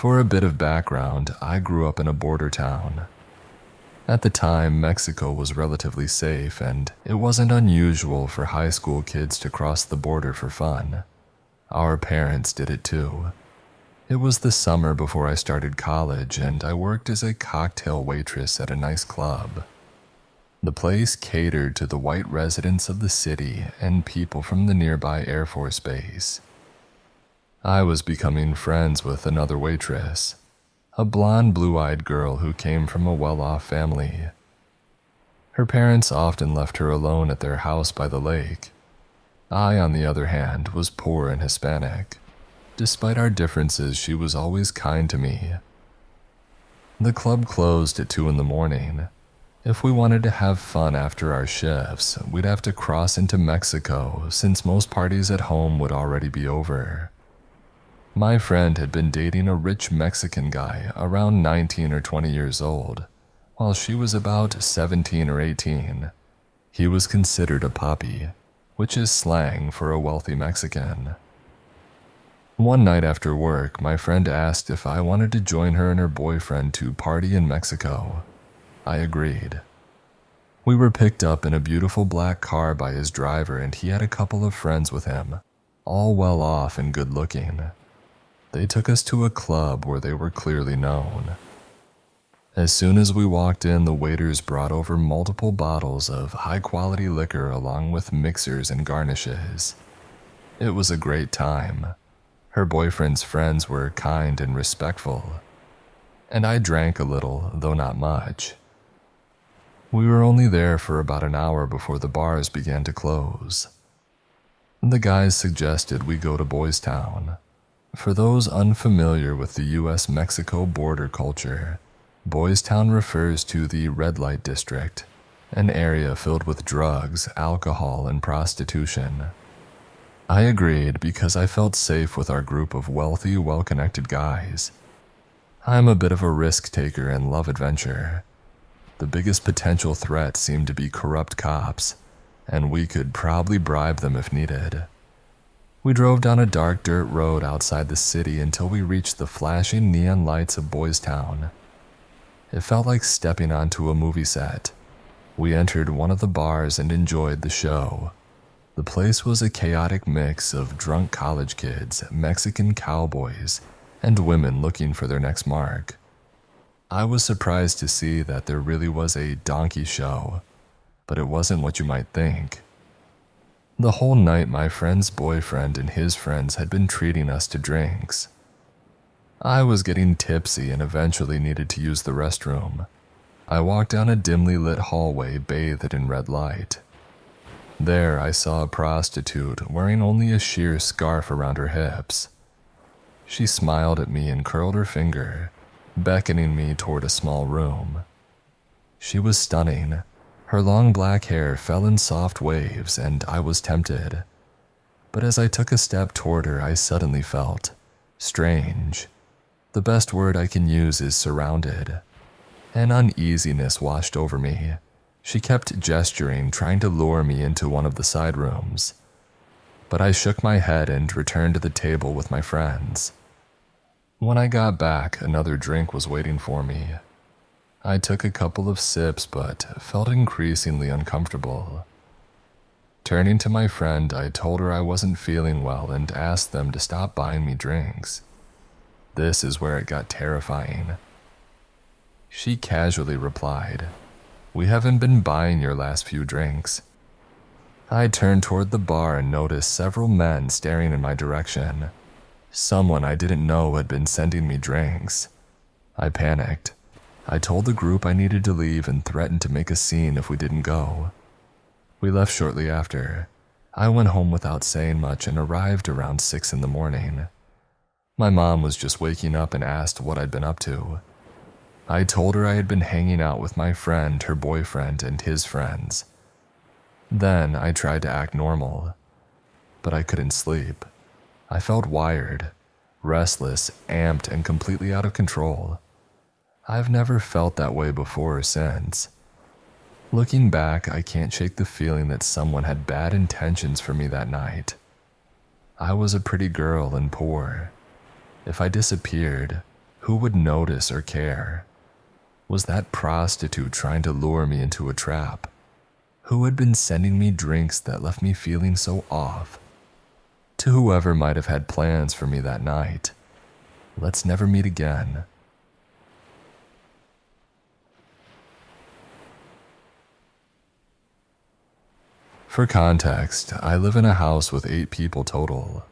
For a bit of background, I grew up in a border town. At the time, Mexico was relatively safe, and it wasn't unusual for high school kids to cross the border for fun. Our parents did it too. It was the summer before I started college, and I worked as a cocktail waitress at a nice club. The place catered to the white residents of the city and people from the nearby Air Force Base. I was becoming friends with another waitress, a blonde, blue-eyed girl who came from a well-off family. Her parents often left her alone at their house by the lake. I, on the other hand, was poor and Hispanic. Despite our differences, she was always kind to me. The club closed at 2 in the morning. If we wanted to have fun after our shifts, we'd have to cross into Mexico since most parties at home would already be over. My friend had been dating a rich Mexican guy around 19 or 20 years old, while she was about 17 or 18. He was considered a papi, which is slang for a wealthy Mexican. One night after work, my friend asked if I wanted to join her and her boyfriend to party in Mexico. I agreed. We were picked up in a beautiful black car by his driver, and he had a couple of friends with him, all well off and good looking. They took us to a club where they were clearly known. As soon as we walked in, the waiters brought over multiple bottles of high-quality liquor along with mixers and garnishes. It was a great time. Her boyfriend's friends were kind and respectful, and I drank a little, though not much. We were only there for about an hour before the bars began to close. The guys suggested we go to Boys Town. For those unfamiliar with the US-Mexico border culture, Boys Town refers to the red light district, an area filled with drugs, alcohol, and prostitution. I agreed because I felt safe with our group of wealthy, well-connected guys. I'm a bit of a risk-taker and love adventure. The biggest potential threat seemed to be corrupt cops, and we could probably bribe them if needed. We drove down a dark dirt road outside the city until we reached the flashing neon lights of Boys Town. It felt like stepping onto a movie set. We entered one of the bars and enjoyed the show. The place was a chaotic mix of drunk college kids, Mexican cowboys, and women looking for their next mark. I was surprised to see that there really was a donkey show, but it wasn't what you might think. The whole night, my friend's boyfriend and his friends had been treating us to drinks. I was getting tipsy and eventually needed to use the restroom. I walked down a dimly lit hallway bathed in red light. There, I saw a prostitute wearing only a sheer scarf around her hips. She smiled at me and curled her finger, beckoning me toward a small room. She was stunning. Her long black hair fell in soft waves, and I was tempted. But as I took a step toward her, I suddenly felt strange. The best word I can use is surrounded. An uneasiness washed over me. She kept gesturing, trying to lure me into one of the side rooms. But I shook my head and returned to the table with my friends. When I got back, another drink was waiting for me. I took a couple of sips but felt increasingly uncomfortable. Turning to my friend, I told her I wasn't feeling well and asked them to stop buying me drinks. This is where it got terrifying. She casually replied, "We haven't been buying your last few drinks." I turned toward the bar and noticed several men staring in my direction. Someone I didn't know had been sending me drinks. I panicked. I told the group I needed to leave and threatened to make a scene if we didn't go. We left shortly after. I went home without saying much and arrived around 6 in the morning. My mom was just waking up and asked what I'd been up to. I told her I had been hanging out with my friend, her boyfriend, and his friends. Then I tried to act normal, but I couldn't sleep. I felt wired, restless, amped, and completely out of control. I've never felt that way before or since. Looking back, I can't shake the feeling that someone had bad intentions for me that night. I was a pretty girl and poor. If I disappeared, Who would notice or care? Was that prostitute trying to lure me into a trap? Who had been sending me drinks that left me feeling so off? To whoever might have had plans for me that night, let's never meet again. For context, I live in a house with 8 people total.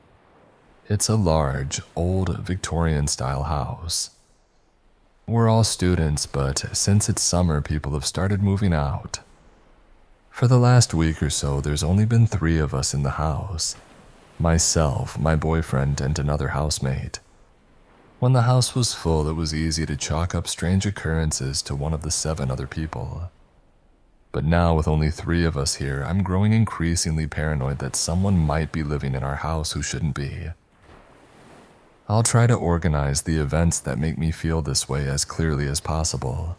It's a large, old Victorian-style house. We're all students, but since it's summer, people have started moving out. For the last week or so, there's only been 3 of us in the house. Myself, my boyfriend, and another housemate. When the house was full, it was easy to chalk up strange occurrences to one of the 7 other people. But now, with only 3 of us here, I'm growing increasingly paranoid that someone might be living in our house who shouldn't be. I'll try to organize the events that make me feel this way as clearly as possible.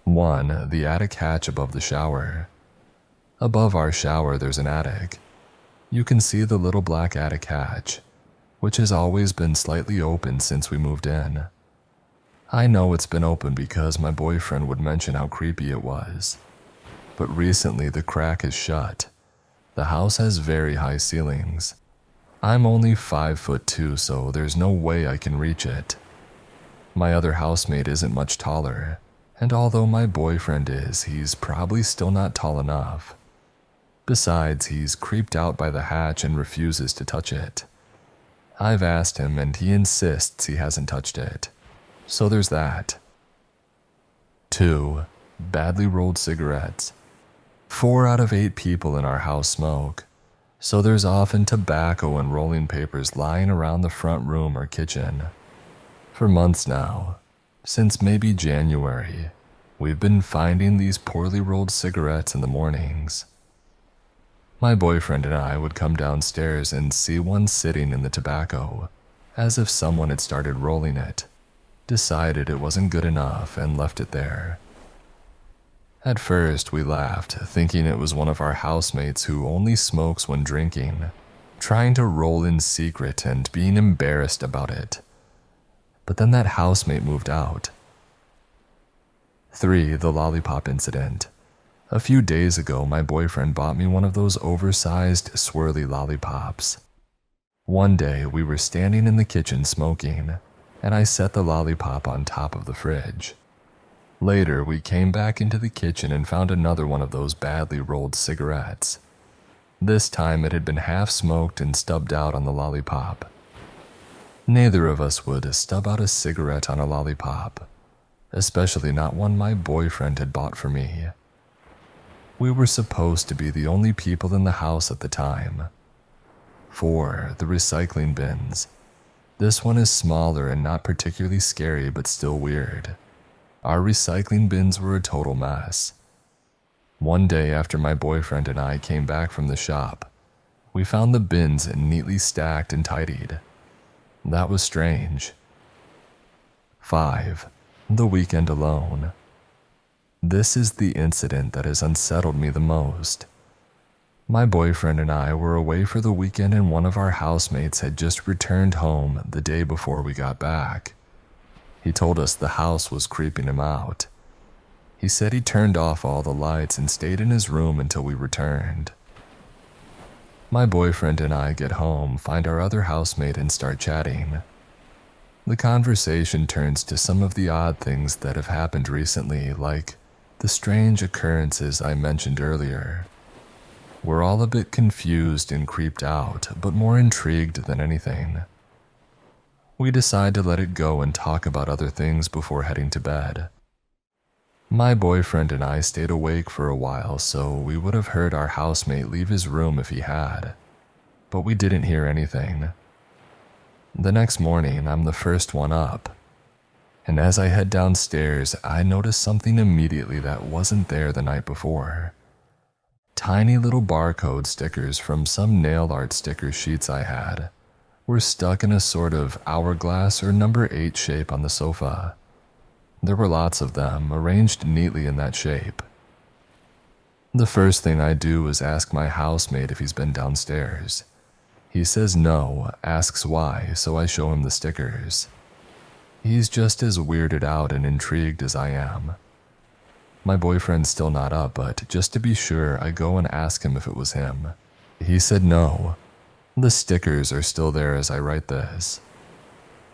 1. The attic hatch above the shower. Above our shower, there's an attic. You can see the little black attic hatch, which has always been slightly open since we moved in. I know it's been open because my boyfriend would mention how creepy it was. But recently the crack is shut. The house has very high ceilings. I'm only 5'2", so there's no way I can reach it. My other housemate isn't much taller, and although my boyfriend is, he's probably still not tall enough. Besides, he's creeped out by the hatch and refuses to touch it. I've asked him and he insists he hasn't touched it. So there's that. 2. Badly rolled cigarettes. 4 out of 8 people in our house smoke, so there's often tobacco and rolling papers lying around the front room or kitchen. For months now, since maybe January, we've been finding these poorly rolled cigarettes in the mornings. My boyfriend and I would come downstairs and see one sitting in the tobacco, as if someone had started rolling it, decided it wasn't good enough, and left it there. At first, we laughed, thinking it was one of our housemates who only smokes when drinking, trying to roll in secret and being embarrassed about it. But then that housemate moved out. 3. The lollipop incident. A few days ago, my boyfriend bought me one of those oversized, swirly lollipops. One day, we were standing in the kitchen smoking, and I set the lollipop on top of the fridge. Later, we came back into the kitchen and found another one of those badly rolled cigarettes. This time, it had been half smoked and stubbed out on the lollipop. Neither of us would stub out a cigarette on a lollipop, especially not one my boyfriend had bought for me. We were supposed to be the only people in the house at the time. 4. The recycling bins. This one is smaller and not particularly scary, but still weird. Our recycling bins were a total mess. One day after my boyfriend and I came back from the shop, we found the bins neatly stacked and tidied. That was strange. 5. The weekend alone. This is the incident that has unsettled me the most. My boyfriend and I were away for the weekend and one of our housemates had just returned home the day before we got back. He told us the house was creeping him out. He said he turned off all the lights and stayed in his room until we returned. My boyfriend and I get home, find our other housemate, and start chatting. The conversation turns to some of the odd things that have happened recently, like the strange occurrences I mentioned earlier. We're all a bit confused and creeped out, but more intrigued than anything. We decide to let it go and talk about other things before heading to bed. My boyfriend and I stayed awake for a while, so we would have heard our housemate leave his room if he had, but we didn't hear anything. The next morning, I'm the first one up, and as I head downstairs, I notice something immediately that wasn't there the night before. Tiny little barcode stickers from some nail art sticker sheets I had were stuck in a sort of hourglass or number 8 shape on the sofa. There were lots of them, arranged neatly in that shape. The first thing I do is ask my housemate if he's been downstairs. He says no, asks why, so I show him the stickers. He's just as weirded out and intrigued as I am. My boyfriend's still not up, but just to be sure, I go and ask him if it was him. He said no. The stickers are still there as I write this.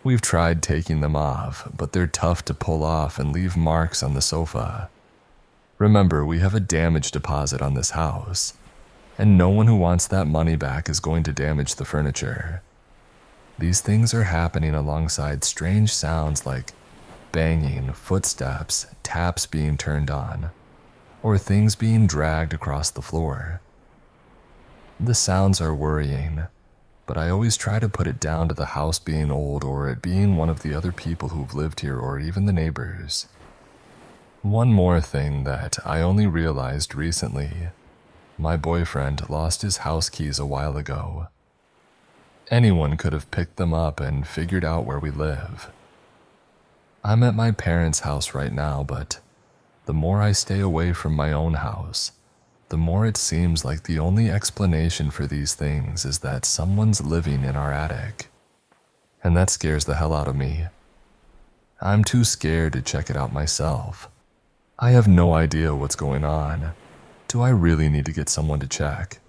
We've tried taking them off, but they're tough to pull off and leave marks on the sofa. Remember, we have a damage deposit on this house, and no one who wants that money back is going to damage the furniture. These things are happening alongside strange sounds like banging, footsteps, taps being turned on, or things being dragged across the floor. The sounds are worrying, but I always try to put it down to the house being old or it being one of the other people who've lived here or even the neighbors. One more thing that I only realized recently. My boyfriend lost his house keys a while ago. Anyone could have picked them up and figured out where we live. I'm at my parents' house right now, but the more I stay away from my own house, the more it seems like the only explanation for these things is that someone's living in our attic. And that scares the hell out of me. I'm too scared to check it out myself. I have no idea what's going on. Do I really need to get someone to check?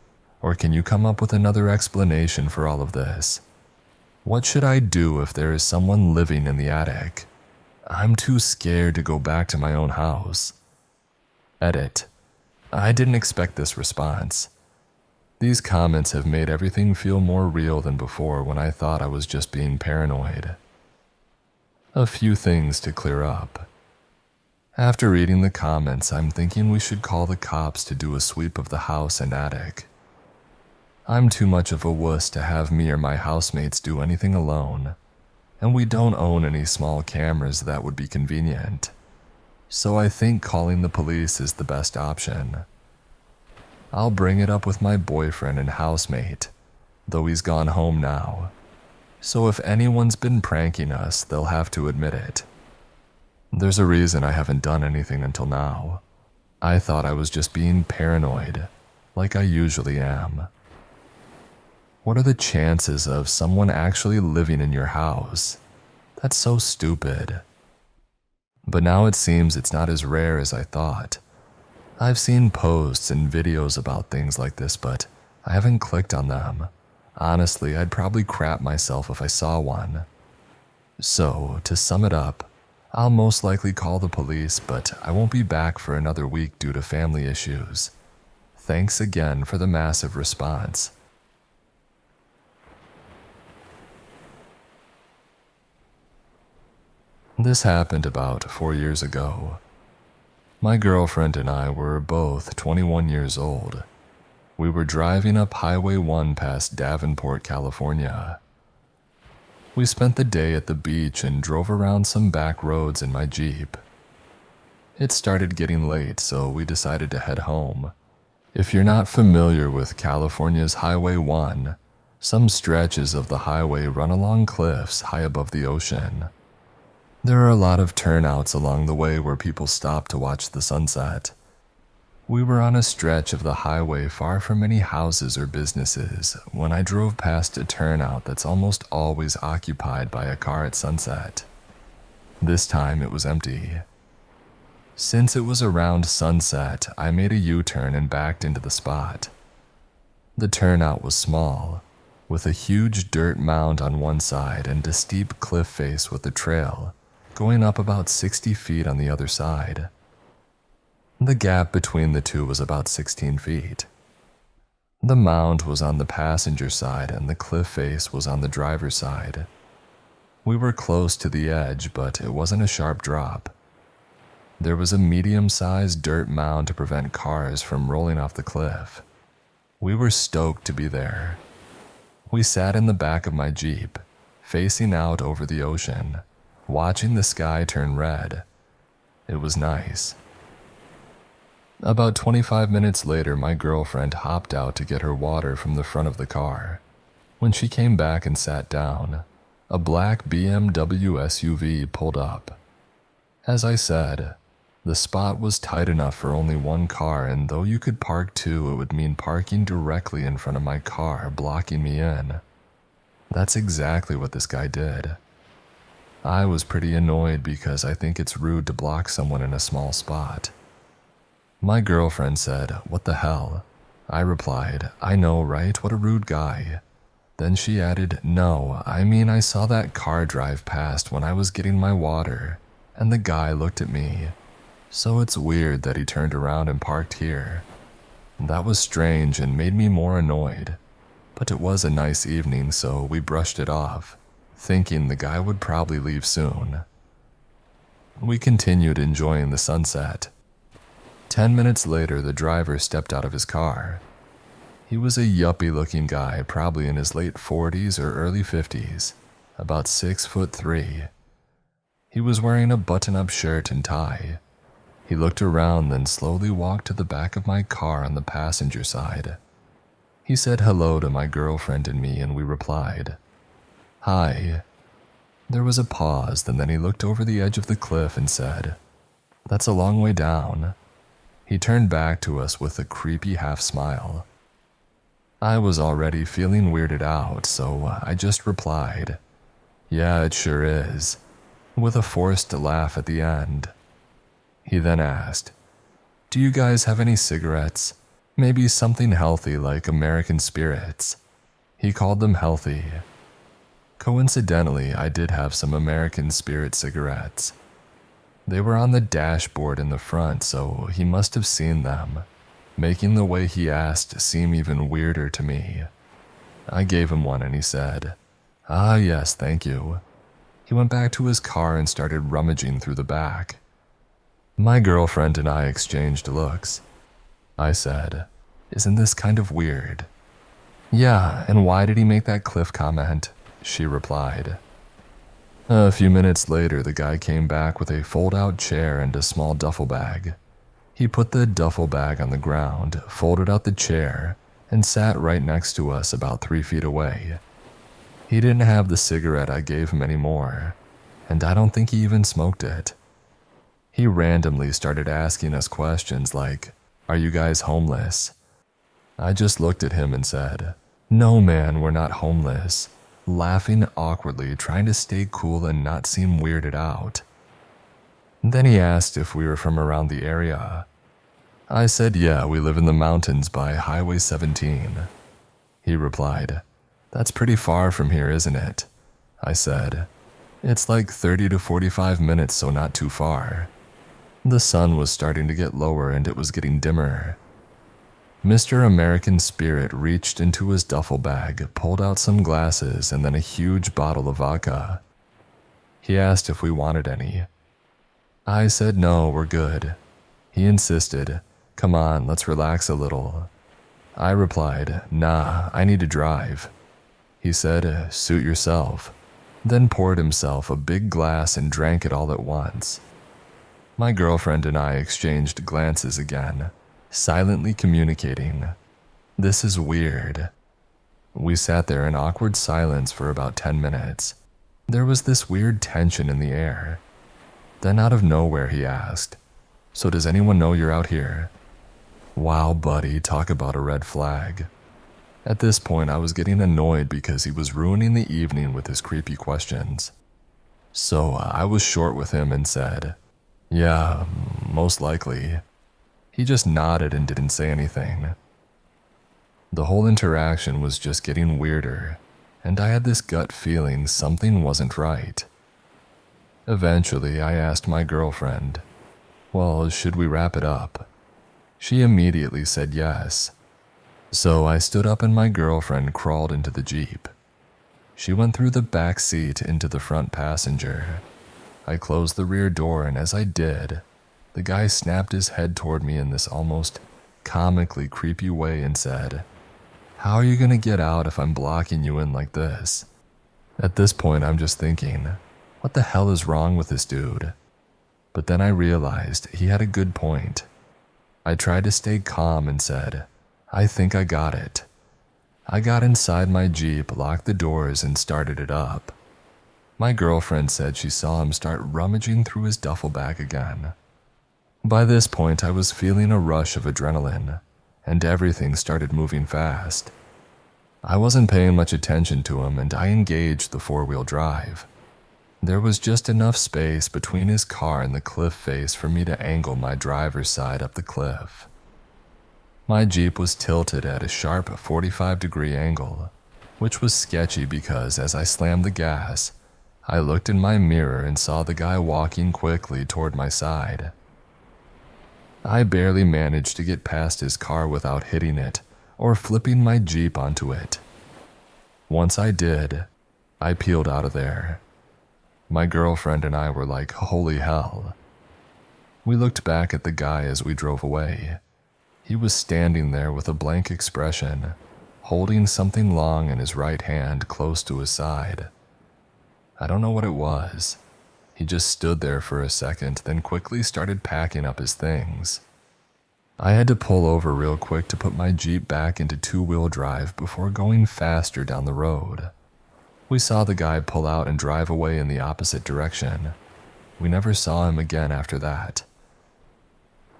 Or can you come up with another explanation for all of this? What should I do if there is someone living in the attic? I'm too scared to go back to my own house. Edit. I didn't expect this response. These comments have made everything feel more real than before when I thought I was just being paranoid. A few things to clear up. After reading the comments, I'm thinking we should call the cops to do a sweep of the house and attic. I'm too much of a wuss to have me or my housemates do anything alone, and we don't own any small cameras that would be convenient. So I think calling the police is the best option. I'll bring it up with my boyfriend and housemate, though he's gone home now. So if anyone's been pranking us, they'll have to admit it. There's a reason I haven't done anything until now. I thought I was just being paranoid, like I usually am. What are the chances of someone actually living in your house? That's so stupid. But now it seems it's not as rare as I thought. I've seen posts and videos about things like this, but I haven't clicked on them. Honestly, I'd probably crap myself if I saw one. So, to sum it up, I'll most likely call the police, but I won't be back for another week due to family issues. Thanks again for the massive response. This happened about 4 years ago. My girlfriend and I were both 21 years old. We were driving up Highway 1 past Davenport, California. We spent the day at the beach and drove around some back roads in my Jeep. It started getting late, so we decided to head home. If you're not familiar with California's Highway 1, some stretches of the highway run along cliffs high above the ocean. There are a lot of turnouts along the way where people stop to watch the sunset. We were on a stretch of the highway far from any houses or businesses when I drove past a turnout that's almost always occupied by a car at sunset. This time it was empty. Since it was around sunset, I made a U-turn and backed into the spot. The turnout was small, with a huge dirt mound on one side and a steep cliff face with a trail going up about 60 feet on the other side. The gap between the two was about 16 feet. The mound was on the passenger side and the cliff face was on the driver's side. We were close to the edge, but it wasn't a sharp drop. There was a medium-sized dirt mound to prevent cars from rolling off the cliff. We were stoked to be there. We sat in the back of my Jeep, facing out over the ocean, watching the sky turn red. It was nice. About 25 minutes later, my girlfriend hopped out to get her water from the front of the car. When she came back and sat down, a black BMW SUV pulled up. As I said, the spot was tight enough for only one car, and though you could park two, it would mean parking directly in front of my car, blocking me in. That's exactly what this guy did. I was pretty annoyed because I think it's rude to block someone in a small spot. My girlfriend said, "What the hell?" I replied, "I know, right? What a rude guy." Then she added, "No, I mean I saw that car drive past when I was getting my water, and the guy looked at me. So it's weird that he turned around and parked here." That was strange and made me more annoyed. But it was a nice evening, so we brushed it off, thinking the guy would probably leave soon. We continued enjoying the sunset. 10 minutes later, the driver stepped out of his car. He was a yuppie-looking guy, probably in his late 40s or early 50s, about 6'3". He was wearing a button-up shirt and tie. He looked around, then slowly walked to the back of my car on the passenger side. He said hello to my girlfriend and me, and we replied, "Hi." There was a pause, and then he looked over the edge of the cliff and said, "That's a long way down." He turned back to us with a creepy half-smile. I was already feeling weirded out, so I just replied, "Yeah, it sure is," with a forced laugh at the end. He then asked, "Do you guys have any cigarettes? Maybe something healthy like American Spirits?" He called them healthy. Coincidentally, I did have some American Spirit cigarettes. They were on the dashboard in the front, so he must have seen them, making the way he asked seem even weirder to me. I gave him one and he said, "Ah, yes, thank you." He went back to his car and started rummaging through the back. My girlfriend and I exchanged looks. I said, "Isn't this kind of weird?" "Yeah, and why did he make that cliff comment?" she replied. A few minutes later, the guy came back with a fold-out chair and a small duffel bag. He put the duffel bag on the ground, folded out the chair, and sat right next to us about 3 feet away. He didn't have the cigarette I gave him anymore, and I don't think he even smoked it. He randomly started asking us questions like, "Are you guys homeless?" I just looked at him and said, "No man, we're not homeless," laughing awkwardly, trying to stay cool and not seem weirded out. Then he asked if we were from around the area. I said, "Yeah, we live in the mountains by Highway 17. He replied, "That's pretty far from here, isn't it?" I said, "It's like 30 to 45 minutes, so not too far." The sun was starting to get lower and it was getting dimmer. Mr. American Spirit reached into his duffel bag, pulled out some glasses and then a huge bottle of vodka. He asked if we wanted any. I said no, we're good. He insisted, "Come on, let's relax a little." I replied, "Nah, I need to drive." He said, "Suit yourself," then poured himself a big glass and drank it all at once. My girlfriend and I exchanged glances again, silently communicating. This is weird. We sat there in awkward silence for about 10 minutes. There was this weird tension in the air. Then out of nowhere he asked, "So does anyone know you're out here?" Wow, buddy, talk about a red flag. At this point, I was getting annoyed because he was ruining the evening with his creepy questions. So I was short with him and said, "Yeah, most likely." He just nodded and didn't say anything. The whole interaction was just getting weirder, and I had this gut feeling something wasn't right. Eventually, I asked my girlfriend, "Well, should we wrap it up?" She immediately said yes. So I stood up and my girlfriend crawled into the Jeep. She went through the back seat into the front passenger. I closed the rear door, and as I did, the guy snapped his head toward me in this almost comically creepy way and said, "How are you gonna get out if I'm blocking you in like this?" At this point, I'm just thinking, what the hell is wrong with this dude? But then I realized he had a good point. I tried to stay calm and said, "I think I got it." I got inside my Jeep, locked the doors, and started it up. My girlfriend said she saw him start rummaging through his duffel bag again. By this point, I was feeling a rush of adrenaline, and everything started moving fast. I wasn't paying much attention to him, and I engaged the four-wheel drive. There was just enough space between his car and the cliff face for me to angle my driver's side up the cliff. My Jeep was tilted at a sharp 45-degree angle, which was sketchy because as I slammed the gas, I looked in my mirror and saw the guy walking quickly toward my side. I barely managed to get past his car without hitting it or flipping my Jeep onto it. Once I did, I peeled out of there. My girlfriend and I were like, holy hell. We looked back at the guy as we drove away. He was standing there with a blank expression, holding something long in his right hand close to his side. I don't know what it was. He just stood there for a second, then quickly started packing up his things. I had to pull over real quick to put my Jeep back into two-wheel drive before going faster down the road. We saw the guy pull out and drive away in the opposite direction. We never saw him again after that.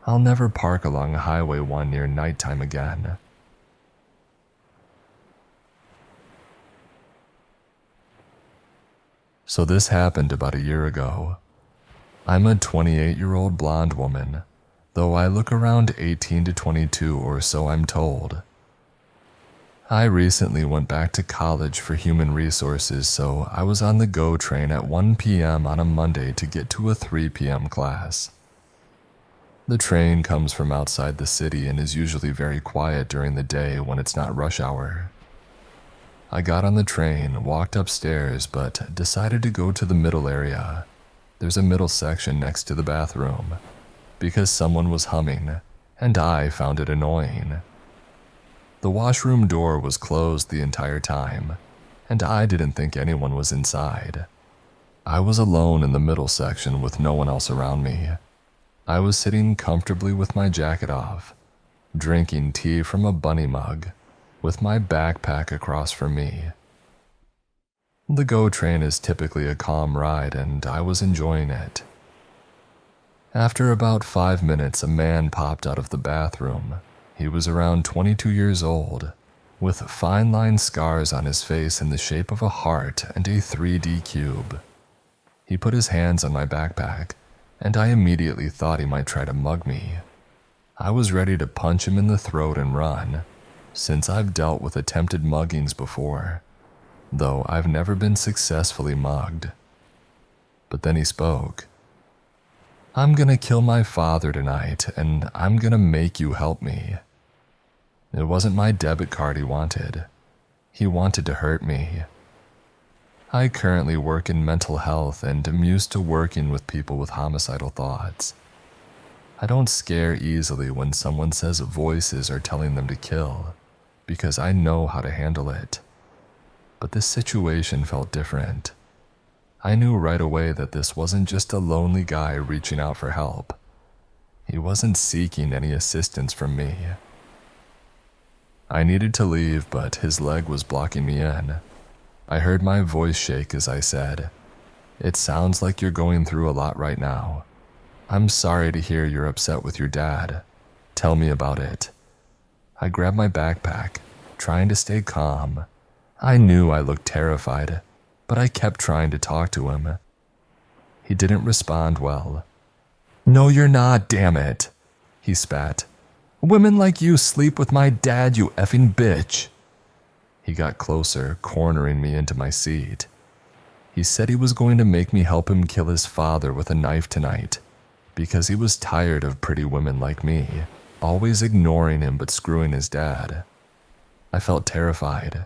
I'll never park along Highway 1 near nighttime again. So this happened about a year ago. I'm a 28-year-old blonde woman, though I look around 18 to 22 or so I'm told. I recently went back to college for human resources, so I was on the GO train at 1 p.m. on a Monday to get to a 3 p.m. class. The train comes from outside the city and is usually very quiet during the day when it's not rush hour. I got on the train, walked upstairs, but decided to go to the middle area. There's a middle section next to the bathroom, because someone was humming, and I found it annoying. The washroom door was closed the entire time, and I didn't think anyone was inside. I was alone in the middle section with no one else around me. I was sitting comfortably with my jacket off, drinking tea from a bunny mug, with my backpack across from me. The GO train is typically a calm ride, and I was enjoying it. After about 5 minutes, a man popped out of the bathroom. He was around 22 years old, with fine line scars on his face in the shape of a heart and a 3D cube. He put his hands on my backpack, and I immediately thought he might try to mug me. I was ready to punch him in the throat and run, since I've dealt with attempted muggings before, though I've never been successfully mugged. But then he spoke. "I'm gonna kill my father tonight, and I'm gonna make you help me." It wasn't my debit card he wanted. He wanted to hurt me. I currently work in mental health and am used to working with people with homicidal thoughts. I don't scare easily when someone says voices are telling them to kill, because I know how to handle it. But this situation felt different. I knew right away that this wasn't just a lonely guy reaching out for help. He wasn't seeking any assistance from me. I needed to leave, but his leg was blocking me in. I heard my voice shake as I said, "It sounds like you're going through a lot right now. I'm sorry to hear you're upset with your dad. Tell me about it." I grabbed my backpack, trying to stay calm. I knew I looked terrified, but I kept trying to talk to him. He didn't respond well. "No, you're not, damn it," he spat. "Women like you sleep with my dad, you effing bitch." He got closer, cornering me into my seat. He said he was going to make me help him kill his father with a knife tonight, because he was tired of pretty women like me, always ignoring him but screwing his dad. I felt terrified.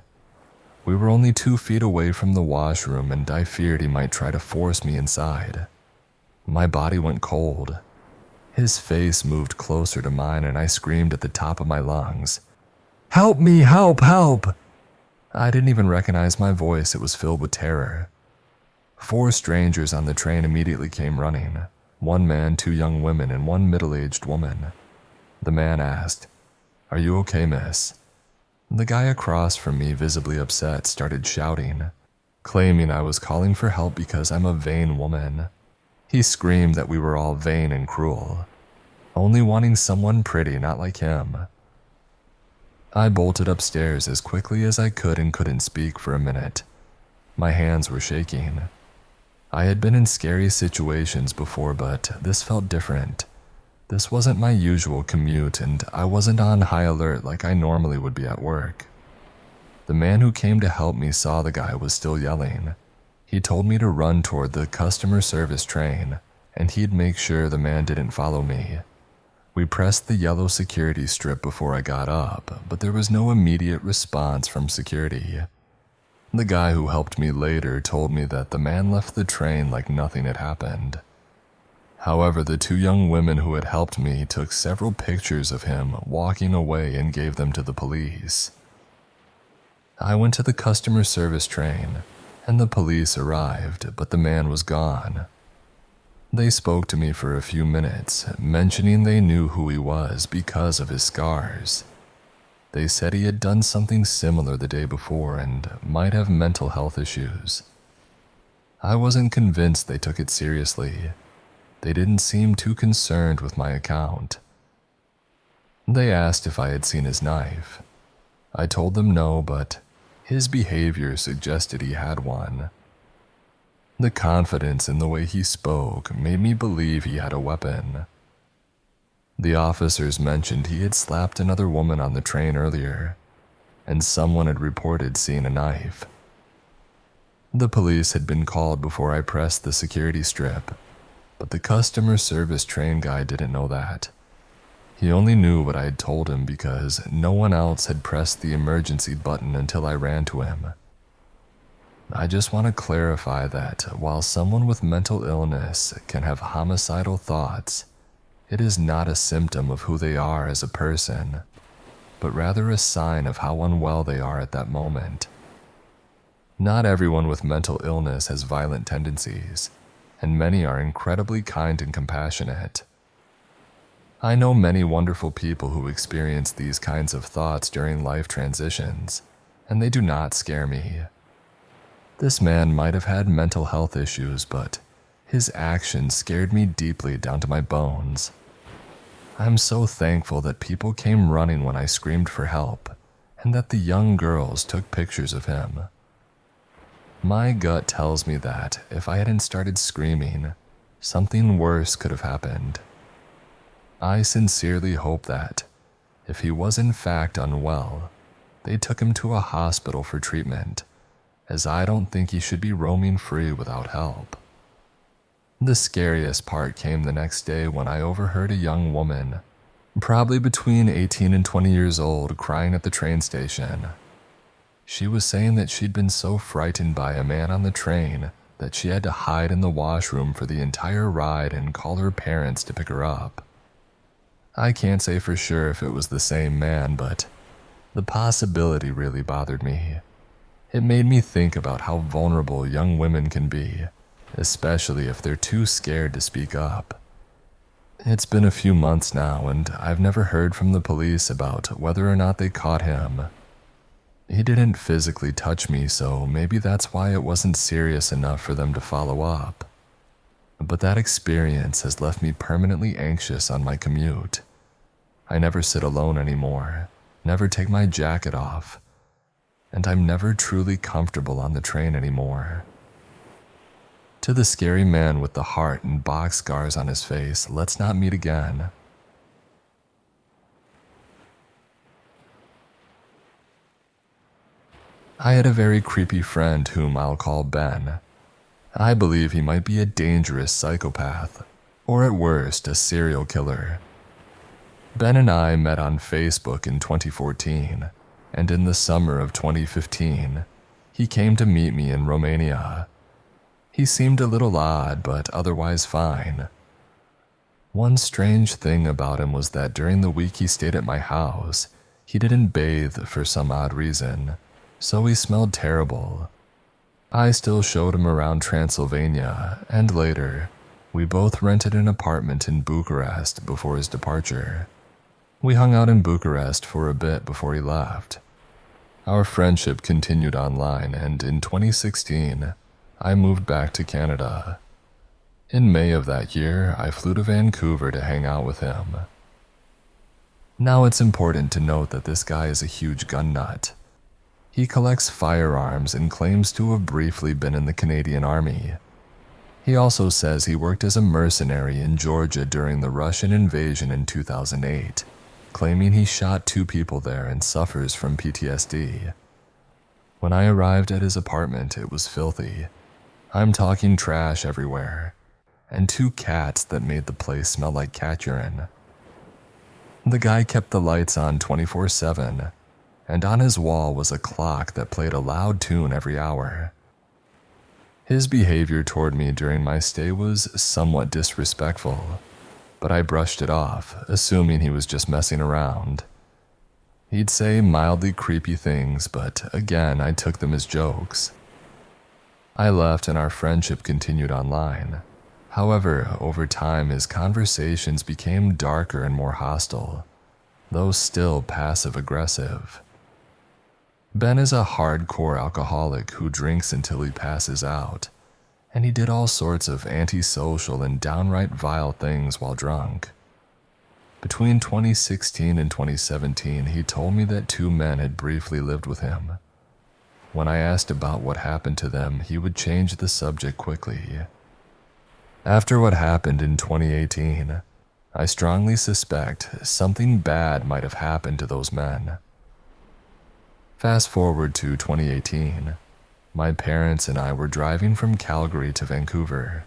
We were only 2 feet away from the washroom, and I feared he might try to force me inside. My body went cold. His face moved closer to mine, and I screamed at the top of my lungs, "Help me, help, help!" I didn't even recognize my voice. It was filled with terror. 4 strangers on the train immediately came running. 1 man, 2 young women, and 1 middle-aged woman. The man asked, "Are you okay, miss?" The guy across from me, visibly upset, started shouting, claiming I was calling for help because I'm a vain woman. He screamed that we were all vain and cruel, only wanting someone pretty, not like him. I bolted upstairs as quickly as I could and couldn't speak for a minute. My hands were shaking. I had been in scary situations before, but this felt different. This wasn't my usual commute, and I wasn't on high alert like I normally would be at work. The man who came to help me saw the guy was still yelling. He told me to run toward the customer service train, and he'd make sure the man didn't follow me. We pressed the yellow security strip before I got up, but there was no immediate response from security. The guy who helped me later told me that the man left the train like nothing had happened. However, the two young women who had helped me took several pictures of him walking away and gave them to the police. I went to the customer service train, and the police arrived, but the man was gone. They spoke to me for a few minutes, mentioning they knew who he was because of his scars. They said he had done something similar the day before and might have mental health issues. I wasn't convinced they took it seriously. They didn't seem too concerned with my account. They asked if I had seen his knife. I told them no, but his behavior suggested he had one. The confidence in the way he spoke made me believe he had a weapon. The officers mentioned he had slapped another woman on the train earlier, and someone had reported seeing a knife. The police had been called before I pressed the security strip, but the customer service train guy didn't know that. He only knew what I had told him because no one else had pressed the emergency button until I ran to him. I just want to clarify that while someone with mental illness can have homicidal thoughts, it is not a symptom of who they are as a person, but rather a sign of how unwell they are at that moment. Not everyone with mental illness has violent tendencies, and many are incredibly kind and compassionate. I know many wonderful people who experience these kinds of thoughts during life transitions, and they do not scare me. This man might have had mental health issues, but his actions scared me deeply down to my bones. I'm so thankful that people came running when I screamed for help, and that the young girls took pictures of him. My gut tells me that if I hadn't started screaming, something worse could have happened. I sincerely hope that, if he was in fact unwell, they took him to a hospital for treatment, as I don't think he should be roaming free without help. The scariest part came the next day when I overheard a young woman, probably between 18 and 20 years old, crying at the train station. She was saying that she'd been so frightened by a man on the train that she had to hide in the washroom for the entire ride and call her parents to pick her up. I can't say for sure if it was the same man, but the possibility really bothered me. It made me think about how vulnerable young women can be, especially if they're too scared to speak up. It's been a few months now, and I've never heard from the police about whether or not they caught him. He didn't physically touch me, so maybe that's why it wasn't serious enough for them to follow up. But that experience has left me permanently anxious on my commute. I never sit alone anymore, never take my jacket off, and I'm never truly comfortable on the train anymore. To the scary man with the heart and box scars on his face, let's not meet again. I had a very creepy friend whom I'll call Ben. I believe he might be a dangerous psychopath, or at worst, a serial killer. Ben and I met on Facebook in 2014, and in the summer of 2015, he came to meet me in Romania. He seemed a little odd, but otherwise fine. One strange thing about him was that during the week he stayed at my house, he didn't bathe for some odd reason, so he smelled terrible. I still showed him around Transylvania, and later, we both rented an apartment in Bucharest before his departure. We hung out in Bucharest for a bit before he left. Our friendship continued online, and in 2016, I moved back to Canada. In May of that year, I flew to Vancouver to hang out with him. Now it's important to note that this guy is a huge gun nut. He collects firearms and claims to have briefly been in the Canadian Army. He also says he worked as a mercenary in Georgia during the Russian invasion in 2008, claiming he shot 2 people there and suffers from PTSD. When I arrived at his apartment, it was filthy. I'm talking trash everywhere, and 2 cats that made the place smell like cat urine. The guy kept the lights on 24/7, and on his wall was a clock that played a loud tune every hour. His behavior toward me during my stay was somewhat disrespectful, but I brushed it off, assuming he was just messing around. He'd say mildly creepy things, but again, I took them as jokes. I left and our friendship continued online. However, over time, his conversations became darker and more hostile, though still passive-aggressive. Ben is a hardcore alcoholic who drinks until he passes out, and he did all sorts of antisocial and downright vile things while drunk. Between 2016 and 2017, he told me that 2 men had briefly lived with him. When I asked about what happened to them, he would change the subject quickly. After what happened in 2018, I strongly suspect something bad might have happened to those men. Fast forward to 2018, my parents and I were driving from Calgary to Vancouver.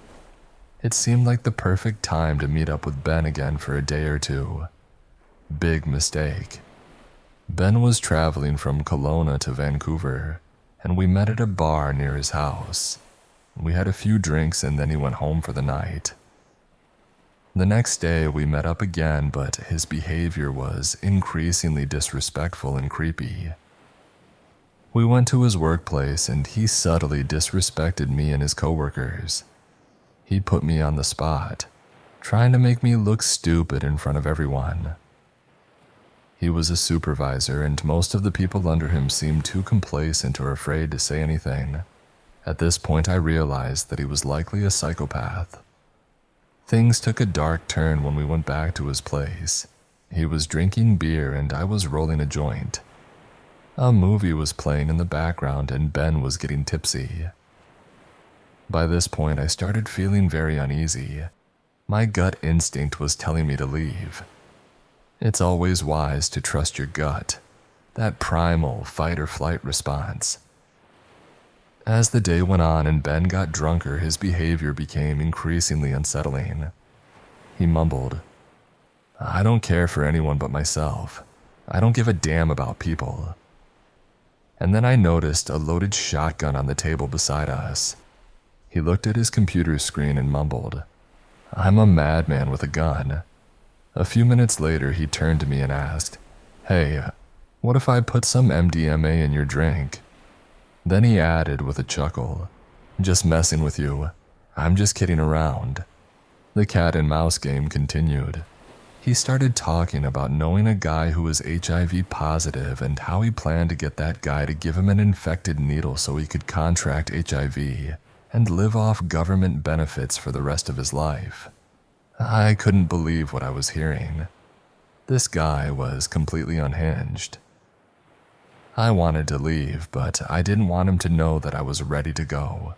It seemed like the perfect time to meet up with Ben again for a day or 2. Big mistake. Ben was traveling from Kelowna to Vancouver, and we met at a bar near his house. We had a few drinks and then he went home for the night. The next day we met up again, but his behavior was increasingly disrespectful and creepy. We went to his workplace and he subtly disrespected me and his coworkers. He put me on the spot, trying to make me look stupid in front of everyone. He was a supervisor and most of the people under him seemed too complacent or afraid to say anything. At this point I realized that he was likely a psychopath. Things took a dark turn when we went back to his place. He was drinking beer and I was rolling a joint. A movie was playing in the background and Ben was getting tipsy. By this point, I started feeling very uneasy. My gut instinct was telling me to leave. It's always wise to trust your gut, that primal fight or flight response. As the day went on and Ben got drunker, his behavior became increasingly unsettling. He mumbled, "I don't care for anyone but myself. I don't give a damn about people." And then I noticed a loaded shotgun on the table beside us. He looked at his computer screen and mumbled, "I'm a madman with a gun." A few minutes later, he turned to me and asked, "Hey, what if I put some MDMA in your drink?" Then he added with a chuckle, "Just messing with you. I'm just kidding around." The cat and mouse game continued. He started talking about knowing a guy who was HIV positive and how he planned to get that guy to give him an infected needle so he could contract HIV and live off government benefits for the rest of his life. I couldn't believe what I was hearing. This guy was completely unhinged. I wanted to leave, but I didn't want him to know that I was ready to go.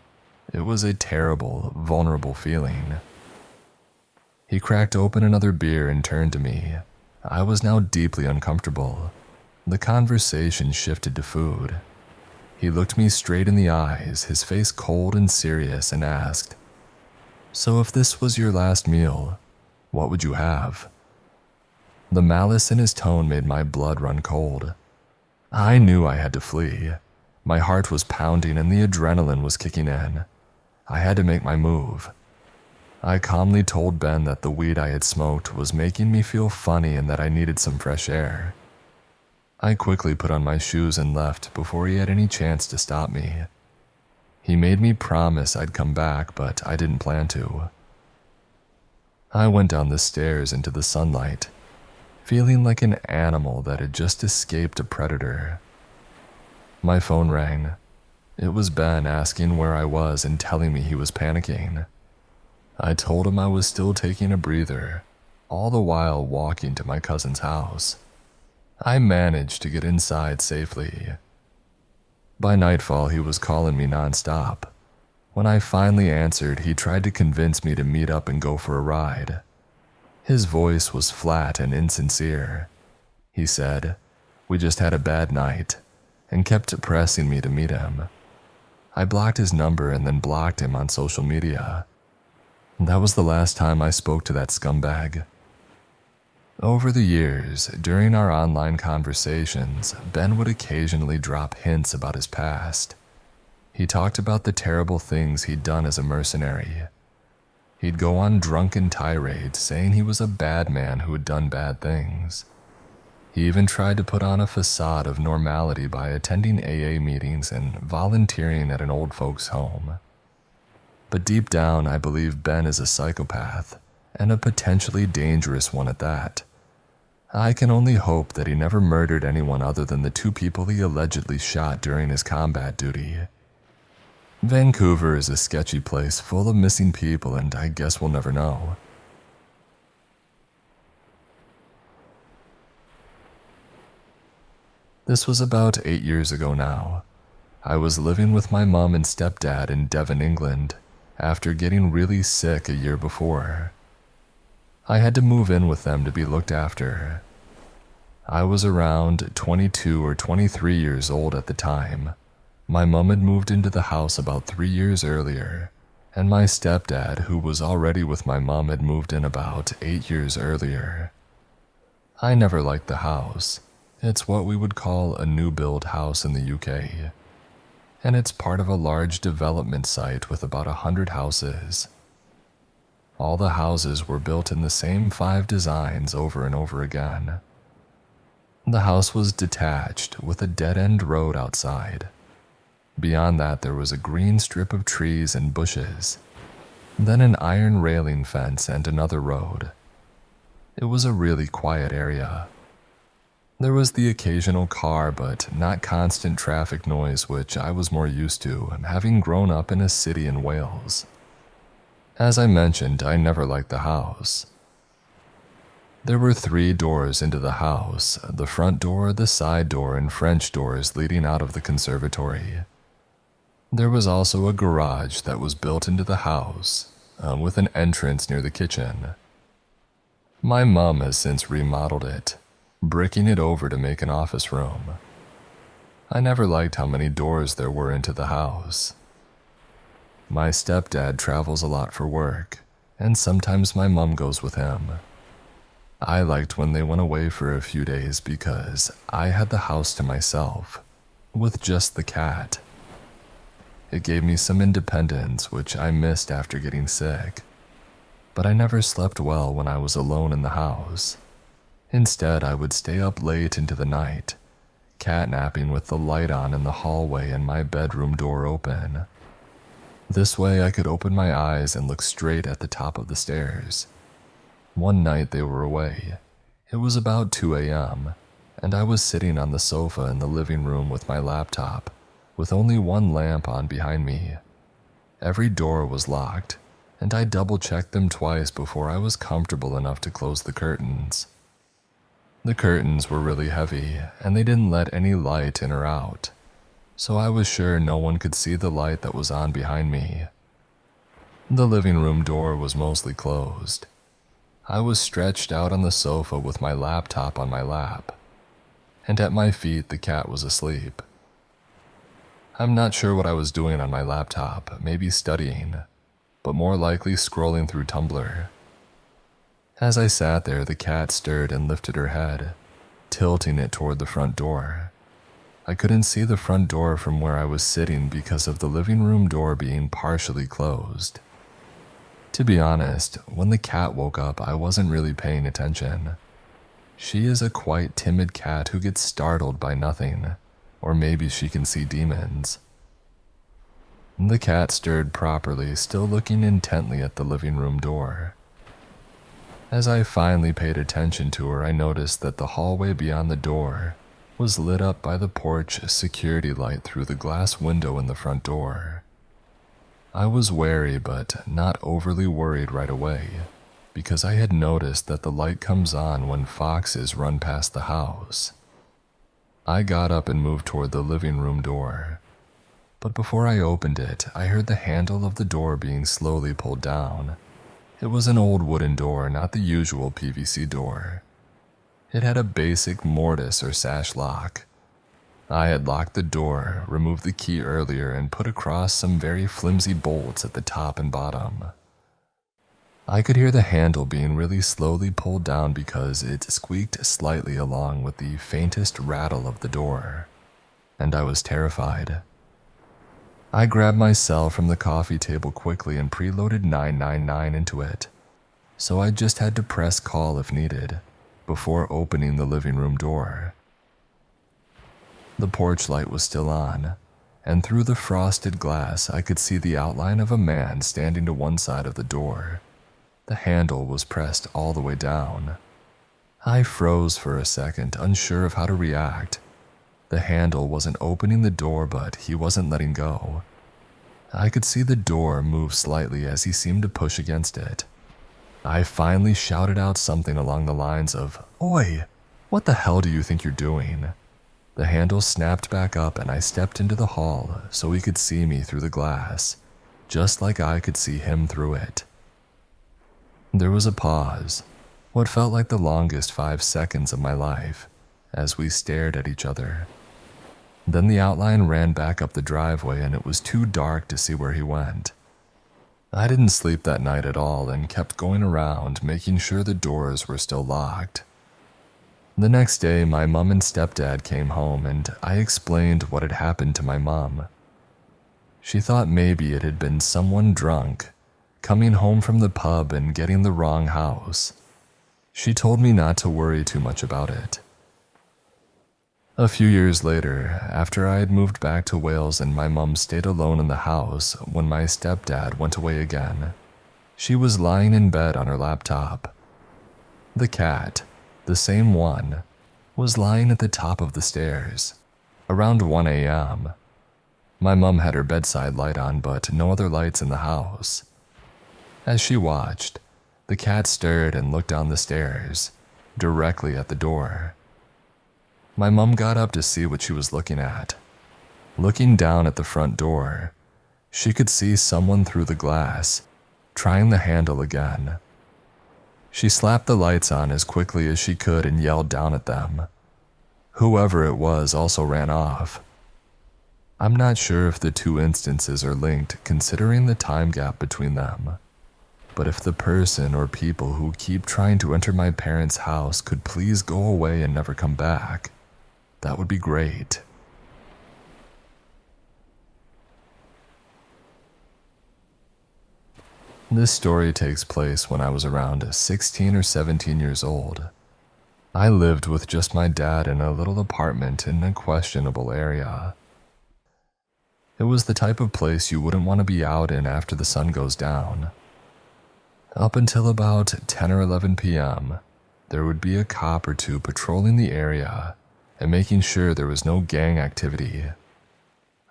It was a terrible, vulnerable feeling. He cracked open another beer and turned to me. I was now deeply uncomfortable. The conversation shifted to food. He looked me straight in the eyes, his face cold and serious, and asked, "So if this was your last meal, what would you have?" The malice in his tone made my blood run cold. I knew I had to flee. My heart was pounding and the adrenaline was kicking in. I had to make my move. I calmly told Ben that the weed I had smoked was making me feel funny and that I needed some fresh air. I quickly put on my shoes and left before he had any chance to stop me. He made me promise I'd come back, but I didn't plan to. I went down the stairs into the sunlight, feeling like an animal that had just escaped a predator. My phone rang. It was Ben asking where I was and telling me he was panicking. I told him I was still taking a breather, all the while walking to my cousin's house. I managed to get inside safely. By nightfall, he was calling me nonstop. When I finally answered, he tried to convince me to meet up and go for a ride. His voice was flat and insincere. He said, "We just had a bad night," and kept pressing me to meet him. I blocked his number and then blocked him on social media. That was the last time I spoke to that scumbag. Over the years, during our online conversations, Ben would occasionally drop hints about his past. He talked about the terrible things he'd done as a mercenary. He'd go on drunken tirades saying he was a bad man who had done bad things. He even tried to put on a facade of normality by attending AA meetings and volunteering at an old folks' home. But deep down, I believe Ben is a psychopath, and a potentially dangerous one at that. I can only hope that he never murdered anyone other than the 2 people he allegedly shot during his combat duty. Vancouver is a sketchy place full of missing people, and I guess we'll never know. This was about 8 years ago now. I was living with my mom and stepdad in Devon, England, after getting really sick a year before. I had to move in with them to be looked after. I was around 22 or 23 years old at the time. My mom had moved into the house about 3 years earlier, and my stepdad, who was already with my mom, had moved in about 8 years earlier. I never liked the house. It's what we would call a new build house in the UK, and it's part of a large development site with about 100 houses. All the houses were built in the same 5 designs over and over again. The house was detached with a dead-end road outside. Beyond that, there was a green strip of trees and bushes, then an iron railing fence and another road. It was a really quiet area. There was the occasional car, but not constant traffic noise, which I was more used to, having grown up in a city in Wales. As I mentioned, I never liked the house. There were 3 doors into the house: the front door, the side door, and French doors leading out of the conservatory. There was also a garage that was built into the house, with an entrance near the kitchen. My mom has since remodeled it, bricking it over to make an office room. I never liked how many doors there were into the house. My stepdad travels a lot for work, and sometimes my mom goes with him. I liked when they went away for a few days because I had the house to myself, with just the cat. It gave me some independence, which I missed after getting sick, but I never slept well when I was alone in the house. Instead, I would stay up late into the night, catnapping with the light on in the hallway and my bedroom door open. This way I could open my eyes and look straight at the top of the stairs. One night they were away. It was about 2 a.m., and I was sitting on the sofa in the living room with my laptop, with only one lamp on behind me. Every door was locked, and I double-checked them twice before I was comfortable enough to close the curtains. The curtains were really heavy, and they didn't let any light in or out, so I was sure no one could see the light that was on behind me. The living room door was mostly closed. I was stretched out on the sofa with my laptop on my lap, and at my feet the cat was asleep. I'm not sure what I was doing on my laptop, maybe studying, but more likely scrolling through Tumblr. As I sat there, the cat stirred and lifted her head, tilting it toward the front door. I couldn't see the front door from where I was sitting because of the living room door being partially closed. To be honest, when the cat woke up, I wasn't really paying attention. She is a quite timid cat who gets startled by nothing, or maybe she can see demons. The cat stirred properly, still looking intently at the living room door. As I finally paid attention to her, I noticed that the hallway beyond the door was lit up by the porch security light through the glass window in the front door. I was wary but not overly worried right away, because I had noticed that the light comes on when foxes run past the house. I got up and moved toward the living room door. but before I opened it, I heard the handle of the door being slowly pulled down. It was an old wooden door, not the usual PVC door. It had a basic mortise or sash lock. I had locked the door, removed the key earlier, and put across some very flimsy bolts at the top and bottom. I could hear the handle being really slowly pulled down because it squeaked slightly along with the faintest rattle of the door, and I was terrified. I grabbed my cell from the coffee table quickly and preloaded 999 into it, so I just had to press call if needed, before opening the living room door. The porch light was still on, and through the frosted glass I could see the outline of a man standing to one side of the door. The handle was pressed all the way down. I froze for a second, unsure of how to react. The handle wasn't opening the door, but he wasn't letting go. I could see the door move slightly as he seemed to push against it. I finally shouted out something along the lines of, "Oi, what the hell do you think you're doing?" The handle snapped back up and I stepped into the hall so he could see me through the glass, just like I could see him through it. There was a pause, what felt like the longest 5 seconds of my life, as we stared at each other. Then the outline ran back up the driveway and it was too dark to see where he went. I didn't sleep that night at all and kept going around making sure the doors were still locked. The next day, my mom and stepdad came home and I explained what had happened to my mom. She thought maybe it had been someone drunk, coming home from the pub and getting the wrong house. She told me not to worry too much about it. A few years later, after I had moved back to Wales and my mom stayed alone in the house when my stepdad went away again, she was lying in bed on her laptop. The cat, the same one, was lying at the top of the stairs, around 1 a.m. My mom had her bedside light on, but no other lights in the house. As she watched, the cat stirred and looked down the stairs, directly at the door. My mom got up to see what she was looking at. Looking down at the front door, she could see someone through the glass, trying the handle again. She slapped the lights on as quickly as she could and yelled down at them. Whoever it was also ran off. I'm not sure if the two instances are linked considering the time gap between them, but if the person or people who keep trying to enter my parents' house could please go away and never come back, that would be great. This story takes place when I was around 16 or 17 years old. I lived with just my dad in a little apartment in a questionable area. It was the type of place you wouldn't want to be out in after the sun goes down. Up until about 10 or 11 p.m., there would be a cop or two patrolling the area and making sure there was no gang activity.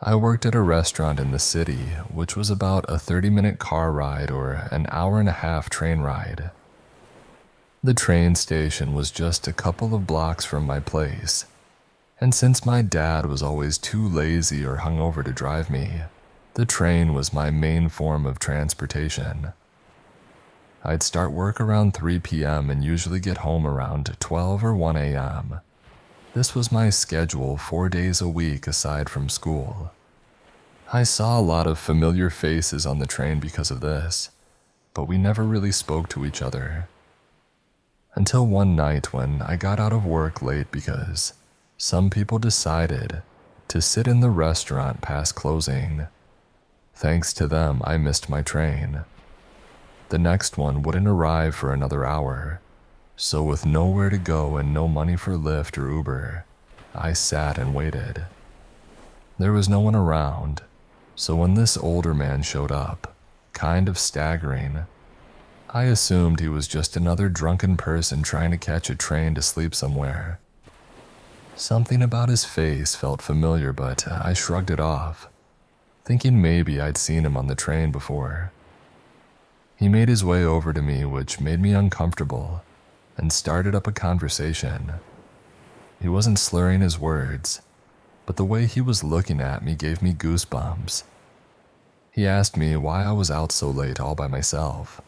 I worked at a restaurant in the city, which was about a 30-minute car ride or an hour-and-a-half train ride. The train station was just a couple of blocks from my place, and since my dad was always too lazy or hungover to drive me, the train was my main form of transportation. I'd start work around 3 p.m. and usually get home around 12 or 1 a.m. This was my schedule 4 days a week aside from school. I saw a lot of familiar faces on the train because of this, but we never really spoke to each other. Until one night when I got out of work late because some people decided to sit in the restaurant past closing. Thanks to them, I missed my train. The next one wouldn't arrive for another hour. So with nowhere to go and no money for Lyft or Uber, I sat and waited. There was no one around, so when this older man showed up, kind of staggering, I assumed he was just another drunken person trying to catch a train to sleep somewhere. Something about his face felt familiar, but I shrugged it off, thinking maybe I'd seen him on the train before. He made his way over to me, which made me uncomfortable, and started up a conversation. He wasn't slurring his words, but the way he was looking at me gave me goosebumps. He asked me why I was out so late all by myself.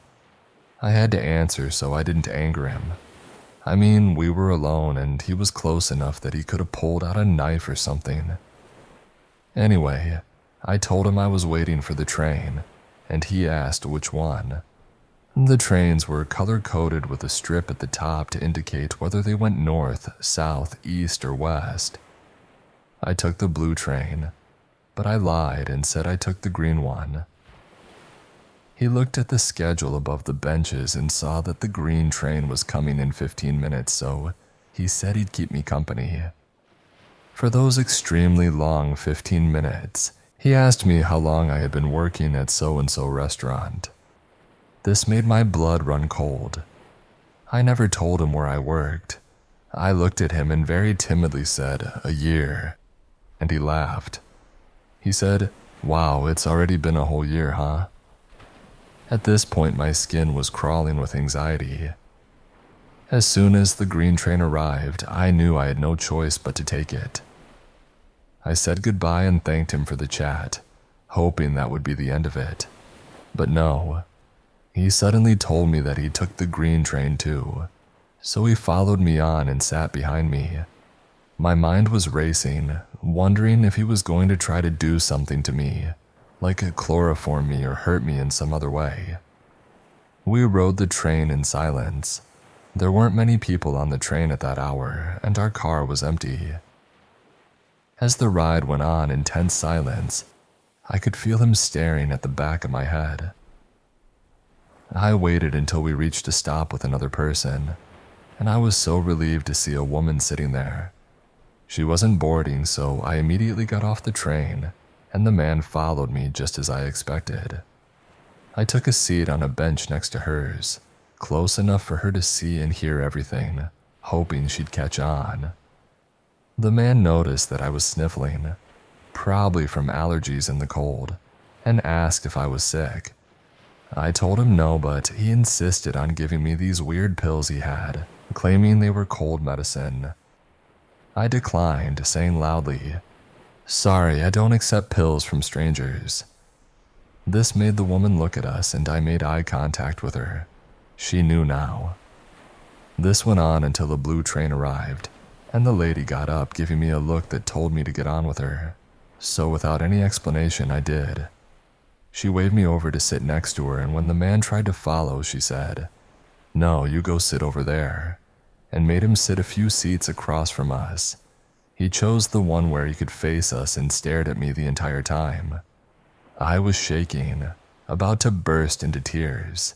I had to answer so I didn't anger him. I mean, we were alone and he was close enough that he could have pulled out a knife or something. Anyway, I told him I was waiting for the train, and he asked which one. The trains were color-coded with a strip at the top to indicate whether they went north, south, east, or west. I took the blue train, but I lied and said I took the green one. He looked at the schedule above the benches and saw that the green train was coming in 15 minutes, so he said he'd keep me company. For those extremely long 15 minutes, he asked me how long I had been working at so-and-so restaurant. This made my blood run cold. I never told him where I worked. I looked at him and very timidly said, "A year," and he laughed. He said, "Wow, it's already been a whole year, huh?" At this point, my skin was crawling with anxiety. As soon as the green train arrived, I knew I had no choice but to take it. I said goodbye and thanked him for the chat, hoping that would be the end of it. But no, he suddenly told me that he took the green train too, so he followed me on and sat behind me. My mind was racing, wondering if he was going to try to do something to me, like chloroform me or hurt me in some other way. We rode the train in silence. There weren't many people on the train at that hour, and our car was empty. As the ride went on in tense silence, I could feel him staring at the back of my head. I waited until we reached a stop with another person, and I was so relieved to see a woman sitting there. She wasn't boarding, so I immediately got off the train, and the man followed me just as I expected. I took a seat on a bench next to hers, close enough for her to see and hear everything, hoping she'd catch on. The man noticed that I was sniffling, probably from allergies and the cold, and asked if I was sick. I told him no, but he insisted on giving me these weird pills he had, claiming they were cold medicine. I declined, saying loudly, "Sorry, I don't accept pills from strangers." This made the woman look at us, and I made eye contact with her. She knew now. This went on until the blue train arrived, and the lady got up, giving me a look that told me to get on with her. So without any explanation, I did. She waved me over to sit next to her, and when the man tried to follow, she said, "No, you go sit over there," and made him sit a few seats across from us. He chose the one where he could face us and stared at me the entire time. I was shaking, about to burst into tears.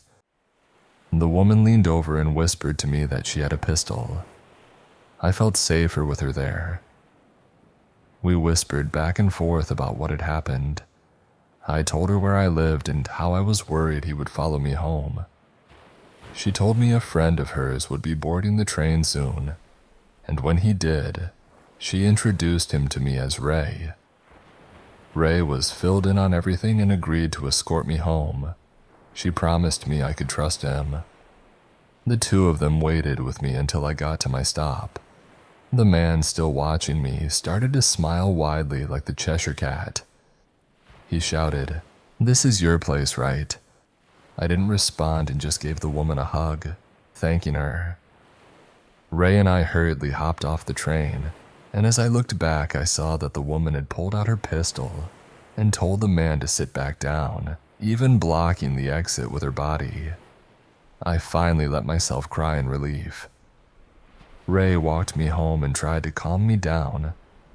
The woman leaned over and whispered to me that she had a pistol. I felt safer with her there. We whispered back and forth about what had happened. I told her where I lived and how I was worried he would follow me home. She told me a friend of hers would be boarding the train soon, and when he did, she introduced him to me as Ray. Ray was filled in on everything and agreed to escort me home. She promised me I could trust him. The two of them waited with me until I got to my stop. The man, still watching me, started to smile widely like the Cheshire Cat. He shouted, "This is your place, right?" I didn't respond and just gave the woman a hug, thanking her. Ray and I hurriedly hopped off the train, and as I looked back, I saw that the woman had pulled out her pistol and told the man to sit back down, even blocking the exit with her body. I finally let myself cry in relief. Ray walked me home and tried to calm me down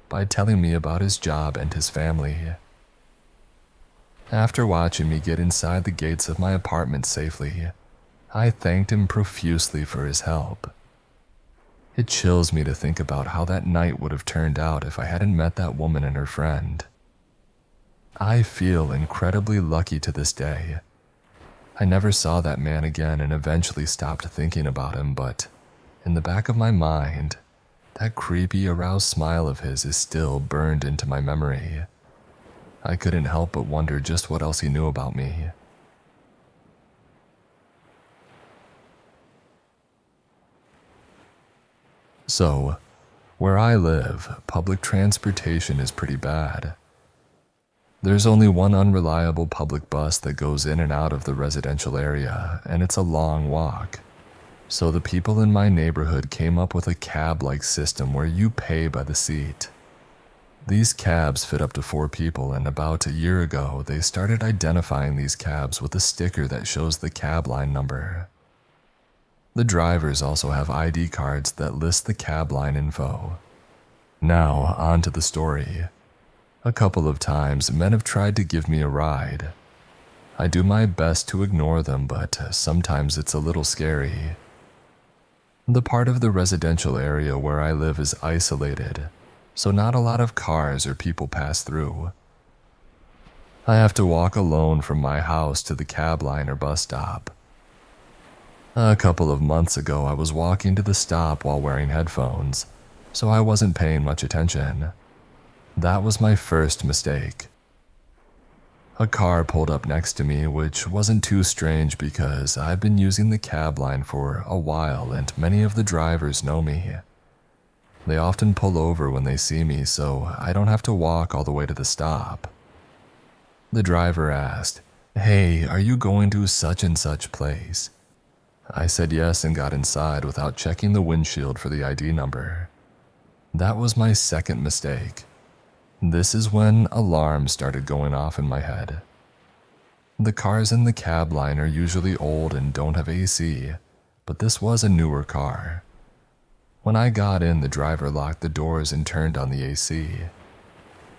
by telling me about his job and his family. After watching me get inside the gates of my apartment safely, I thanked him profusely for his help. It chills me to think about how that night would have turned out if I hadn't met that woman and her friend. I feel incredibly lucky to this day. I never saw that man again and eventually stopped thinking about him, but in the back of my mind, that creepy, aroused smile of his is still burned into my memory. I couldn't help but wonder just what else he knew about me. So, Where I live, public transportation is pretty bad. There's only one unreliable public bus that goes in and out of the residential area, and it's a long walk. So the people in my neighborhood came up with a cab-like system where you pay by the seat. These cabs fit up to 4 people, and about a year ago, they started identifying these cabs with a sticker that shows the cab line number. The drivers also have ID cards that list the cab line info. Now, on to the story. A couple of times, men have tried to give me a ride. I do my best to ignore them, but sometimes it's a little scary. The part of the residential area where I live is isolated, so not a lot of cars or people pass through. I have to walk alone from my house to the cab line or bus stop. A couple of months ago, I was walking to the stop while wearing headphones, so I wasn't paying much attention. That was my first mistake. A car pulled up next to me, which wasn't too strange because I've been using the cab line for a while and many of the drivers know me. They often pull over when they see me, so I don't have to walk all the way to the stop. The driver asked, "Hey, are you going to such and such place?" I said yes and got inside without checking the windshield for the ID number. That was my second mistake. This is when alarms started going off in my head. The cars in the cab line are usually old and don't have AC, but this was a newer car. When I got in, the driver locked the doors and turned on the AC.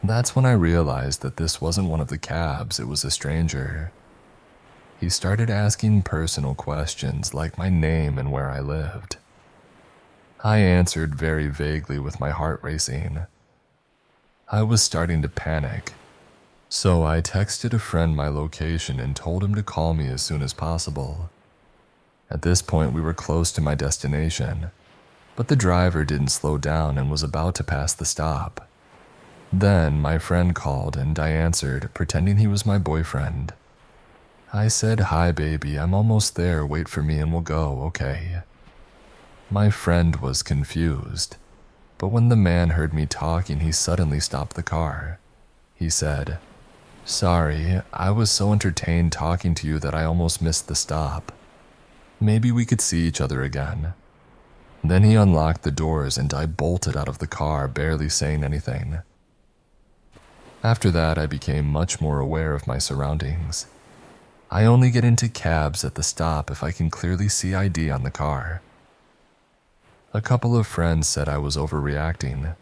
That's when I realized that this wasn't one of the cabs, it was a stranger. He started asking personal questions like my name and where I lived. I answered very vaguely with my heart racing. I was starting to panic, so I texted a friend my location and told him to call me as soon as possible. At this point, we were close to my destination, but the driver didn't slow down and was about to pass the stop. Then my friend called and I answered, pretending he was my boyfriend. I said, "Hi baby, I'm almost there, wait for me and we'll go, okay?" My friend was confused. But when the man heard me talking, he suddenly stopped the car. He said, "Sorry, I was so entertained talking to you that I almost missed the stop. Maybe we could see each other again." Then he unlocked the doors and I bolted out of the car, barely saying anything. After that, I became much more aware of my surroundings. I only get into cabs at the stop if I can clearly see ID on the car. A couple of friends said I was overreacting,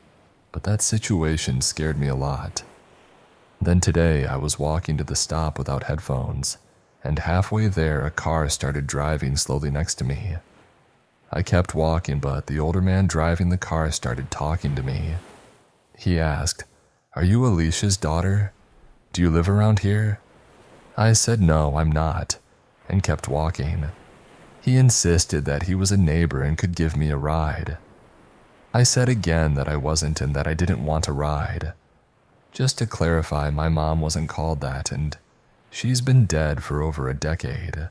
but that situation scared me a lot. Then today, I was walking to the stop without headphones, and halfway there, a car started driving slowly next to me. I kept walking, but the older man driving the car started talking to me. He asked, "Are you Alicia's daughter? Do you live around here?" I said no, I'm not, and kept walking. He insisted that he was a neighbor and could give me a ride. I said again that I wasn't and that I didn't want a ride. Just to clarify, my mom wasn't called that and she's been dead for over a decade.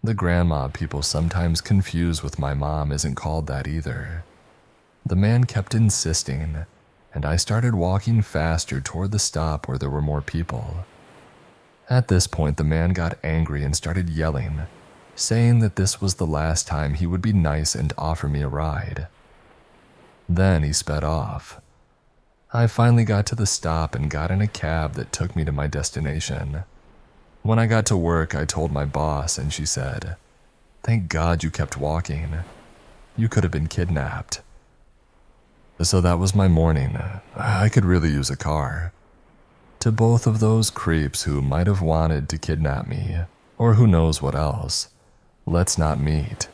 The grandma people sometimes confuse with my mom isn't called that either. The man kept insisting, and I started walking faster toward the stop where there were more people. At this point, the man got angry and started yelling, saying that this was the last time he would be nice and offer me a ride. Then he sped off. I finally got to the stop and got in a cab that took me to my destination. When I got to work, I told my boss and she said, "Thank God you kept walking. You could have been kidnapped." So that was my morning. I could really use a car. To both of those creeps who might have wanted to kidnap me, or who knows what else, let's not meet.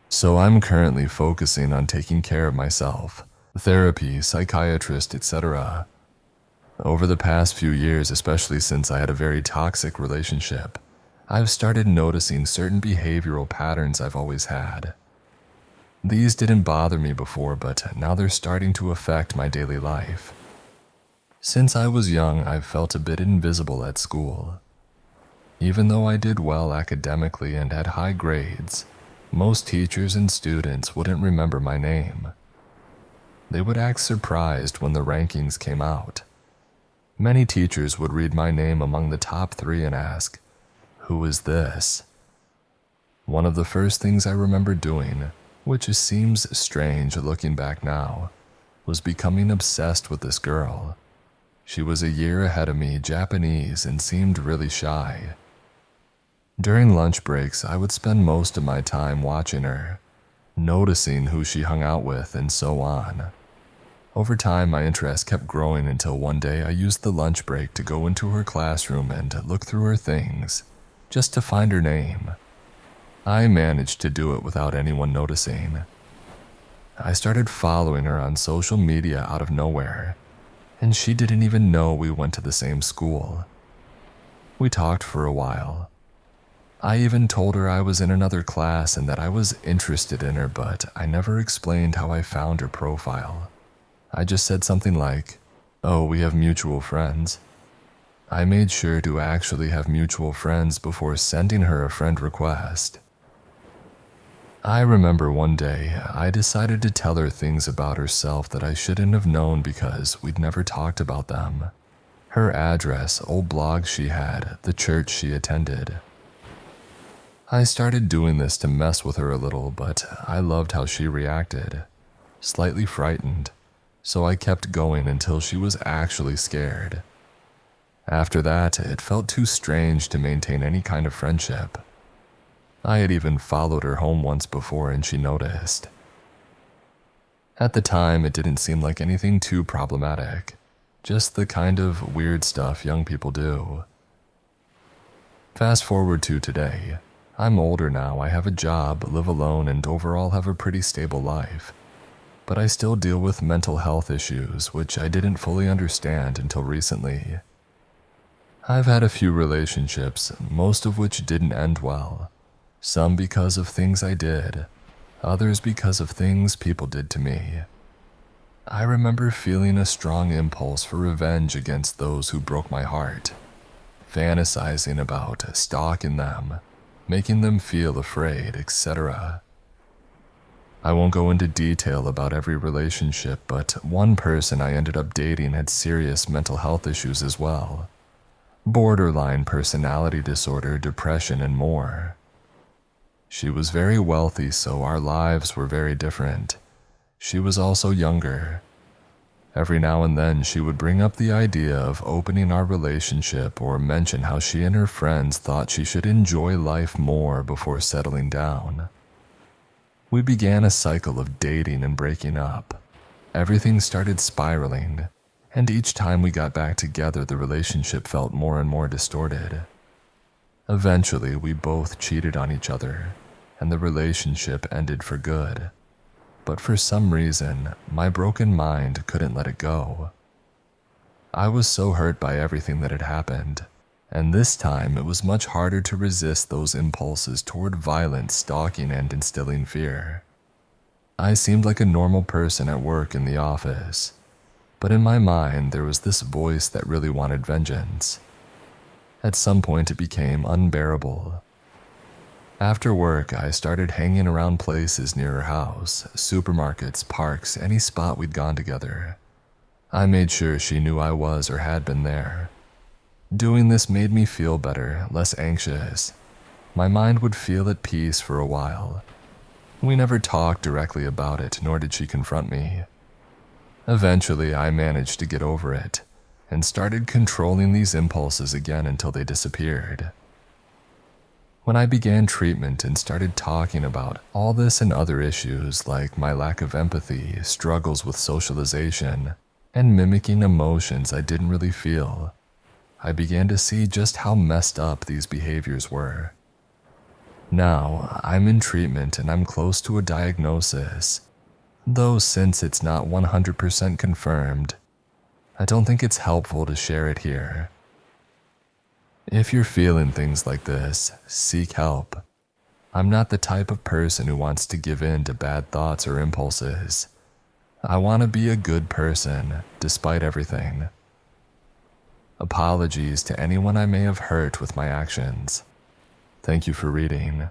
So I'm currently focusing on taking care of myself, therapy, psychiatrist, etc. Over the past few years, especially since I had a very toxic relationship, I've started noticing certain behavioral patterns I've always had. These didn't bother me before, but now they're starting to affect my daily life. Since I was young, I've felt a bit invisible at school. Even though I did well academically and had high grades, most teachers and students wouldn't remember my name. They would act surprised when the rankings came out. Many teachers would read my name among the top 3 and ask, "Who is this?" One of the first things I remember doing, which seems strange looking back now, was becoming obsessed with this girl. She was a year ahead of me, Japanese, and seemed really shy. During lunch breaks, I would spend most of my time watching her, noticing who she hung out with, and so on. Over time, my interest kept growing until one day I used the lunch break to go into her classroom and look through her things, just to find her name. I managed to do it without anyone noticing. I started following her on social media out of nowhere, and she didn't even know we went to the same school. We talked for a while. I even told her I was in another class and that I was interested in her, but I never explained how I found her profile. I just said something like, "Oh, we have mutual friends." I made sure to actually have mutual friends before sending her a friend request. I remember one day, I decided to tell her things about herself that I shouldn't have known because we'd never talked about them. Her address, old blogs she had, the church she attended. I started doing this to mess with her a little, but I loved how she reacted, slightly frightened, so I kept going until she was actually scared. After that, it felt too strange to maintain any kind of friendship. I had even followed her home once before and she noticed. At the time, it didn't seem like anything too problematic, just the kind of weird stuff young people do. Fast forward to today. I'm older now, I have a job, live alone, and overall have a pretty stable life. But I still deal with mental health issues, which I didn't fully understand until recently. I've had a few relationships, most of which didn't end well. Some because of things I did, others because of things people did to me. I remember feeling a strong impulse for revenge against those who broke my heart, fantasizing about stalking them, making them feel afraid, etc. I won't go into detail about every relationship, but one person I ended up dating had serious mental health issues as well. Borderline personality disorder, depression, and more. She was very wealthy, so our lives were very different. She was also younger. Every now and then she would bring up the idea of opening our relationship or mention how she and her friends thought she should enjoy life more before settling down. We began a cycle of dating and breaking up. Everything started spiraling, and each time we got back together the relationship felt more and more distorted. Eventually, we both cheated on each other, and the relationship ended for good. But for some reason, my broken mind couldn't let it go. I was so hurt by everything that had happened, and this time it was much harder to resist those impulses toward violence, stalking, and instilling fear. I seemed like a normal person at work in the office, but in my mind there was this voice that really wanted vengeance. At some point it became unbearable. After work, I started hanging around places near her house, supermarkets, parks, any spot we'd gone together. I made sure she knew I was or had been there. Doing this made me feel better, less anxious. My mind would feel at peace for a while. We never talked directly about it, nor did she confront me. Eventually, I managed to get over it, and started controlling these impulses again until they disappeared. When I began treatment and started talking about all this and other issues like my lack of empathy, struggles with socialization, and mimicking emotions I didn't really feel, I began to see just how messed up these behaviors were. Now, I'm in treatment and I'm close to a diagnosis, though since it's not 100% confirmed, I don't think it's helpful to share it here. If you're feeling things like this, seek help. I'm not the type of person who wants to give in to bad thoughts or impulses. I want to be a good person, despite everything. Apologies to anyone I may have hurt with my actions. Thank you for reading.